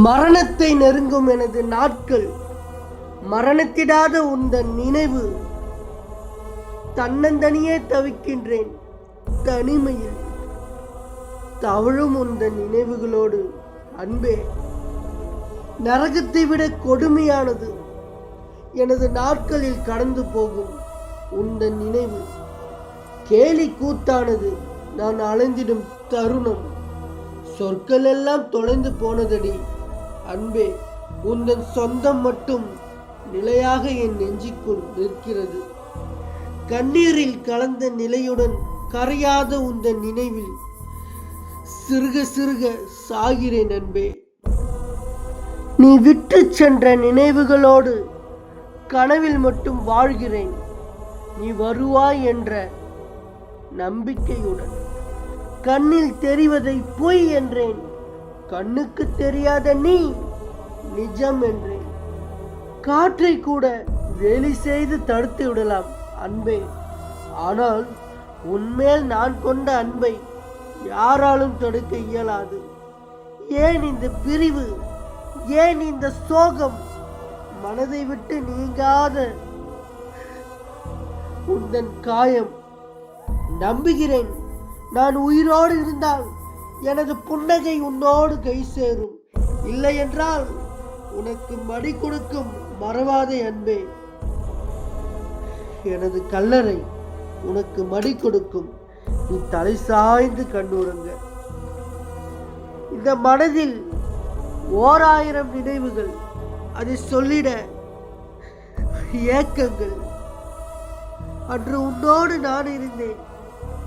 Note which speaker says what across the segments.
Speaker 1: மரணத்தை நெருங்கும் எனது நாட்கள், மரணத்திடாத உந்தன் நினைவு. தன்னந்தனியே தவிக்கின்றேன் தனிமையில், தவழும் உந்தன் நினைவுகளோடு அன்பே. நரகத்தை விட கொடுமையானது எனது நாட்களில் கடந்து போகும் உந்தன் நினைவு. கேலி கூத்தானது நான் அலைந்திடும் தருணம். சொற்கள் எல்லாம் தொலைந்து போனதடி அன்பே. உந்தன் சொந்தம் மட்டும் நிலையாக என் நெஞ்சுக்குள் நிற்கிறது. கண்ணீரில் கலந்த நிலையுடன் கரையாத உந்தன் நினைவில் சிறுக சிறுக சாகிறேன் அன்பே. நீ விட்டு சென்ற நினைவுகளோடு கனவில் மட்டும் வாழ்கிறேன். நீ வருவாய் என்ற நம்பிக்கையுடன். கண்ணில் தெரிவதை பொய் என்றேன், கண்ணுக்கு தெரியாத நீ நிஜம் என்றேன். காற்றை கூட வேலி செய்து தடுத்து விடலாம் அன்பே, ஆனால் உன்மேல் நான் கொண்ட அன்பை யாராலும் தடுக்க இயலாது. ஏன் இந்த பிரிவு, ஏன் இந்த சோகம், மனதை விட்டு நீங்காத உந்தன் காயம். நம்புகிறேன் நான் உயிரோடு இருந்தால் எனது புன்னகை உன்னோடு கை சேரும். இல்லை என்றால் உனக்கு மடி கொடுக்கும் மறவாதே அன்பே. எனது கல்லறை உனக்கு மடி கொடுக்கும், நீ தலை சாய்ந்து கண்ணுறங்க. இந்த மனதில் 1000 நினைவுகள், அதை சொல்லிட ஏக்கங்கள். அன்று உன்னோடு நான் இருந்தேன்,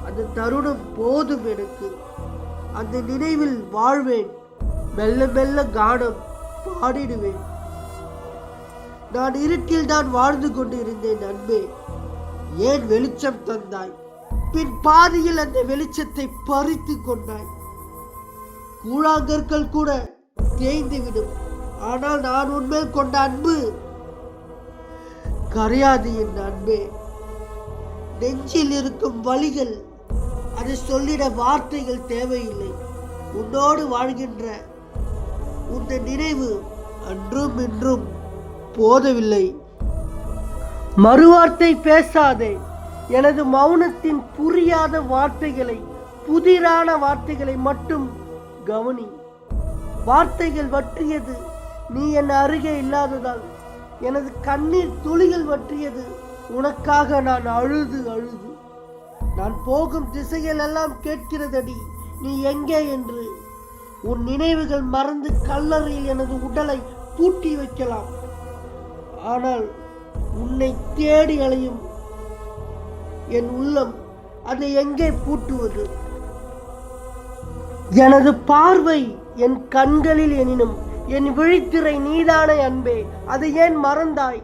Speaker 1: அந்த தருணம் போதும் எனக்கு. அந்த நினைவில் வாழ்வேன், மெல்ல மெல்ல கானம் பாடிடுவேன். நான் இருட்டில் தான் வாழ்ந்து கொண்டு இருந்தேன் அன்பே. ஏன் வெளிச்சம் தந்தாய், பின் பாதியில் அந்த வெளிச்சத்தை பறித்து கொண்டாய். கூழாங்கற்கள் கூட தேய்ந்துவிடும், ஆனால் நான் உன்மேல் கொண்ட அன்பு கரையாது என் அன்பே. நெஞ்சில் இருக்கும் வலிகள், அதை சொல்லிட வார்த்தைகள் தேவையில்லை. உன்னோடு வாழ்கின்ற உந்த நினைவு அன்றும் இன்றும் போதவில்லை. மறுவார்த்தை பேசாதே. எனது மௌனத்தின் புரியாத வார்த்தைகளை, புதிரான வார்த்தைகளை மட்டும் கவனி. வார்த்தைகள் வற்றியது நீ என் அருகே இல்லாததால். எனது கண்ணீர் துளிகள் வற்றியது உனக்காக. நான் அழுது அழுது. நான் போகும் திசைகள் எல்லாம் கேட்கிறதடி நீ எங்கே என்று. உன் நினைவுகள் மறந்து கல்லறையில் எனது உடலை பூட்டி வைக்கலாம், ஆனால் உன்னை தேடி அலையும் என் உள்ளம் அதை எங்கே பூட்டுவது? எனது பார்வை என் கண்களில் எனினும் என் விழித்திரை நீதானே அன்பே. அதை ஏன் மறந்தாய்?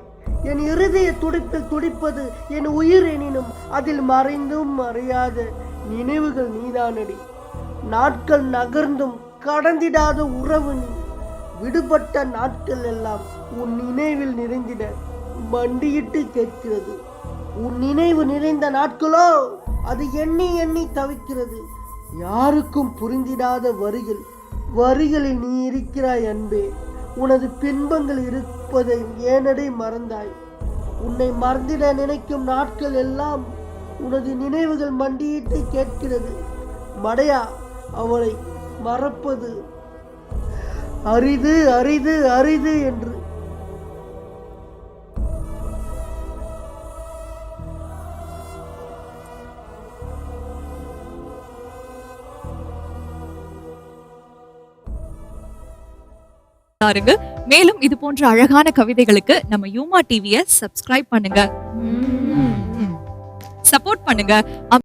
Speaker 1: என் இருதய துடிப்பில் துடிப்பது என் உயிர் எனினும் அதில் மறைந்தும் மறையாத நினைவுகள் நீதானடி. நாட்கள் நகர்ந்தும் கடந்திடாத உறவு நீ. விடுபட்ட நாட்கள் எல்லாம் உன் நினைவில் நிறைந்திட மண்டியிட்டு கேட்கிறது. உன் நினைவு நிறைந்த நாட்களோ அது எண்ணி எண்ணி தவிக்கிறது. யாருக்கும் புரிந்திடாத வரிகளில் நீ இருக்கிறாய் அன்பே. உனது பின்பங்கள் இருப்பதை ஏனடை மறந்தாய்? உன்னை மறந்திட நினைக்கும் நாட்கள் எல்லாம் உனது நினைவுகள் மண்டியிட்டு கேட்கிறது. மடையா, அவளை மறப்பது அரிது அரிது அரிது என்று.
Speaker 2: மேலும் இது போன்ற அழகான கவிதைகளுக்கு நம்ம யூமா டிவியை சப்ஸ்கிரைப் பண்ணுங்க, சப்போர்ட் பண்ணுங்க.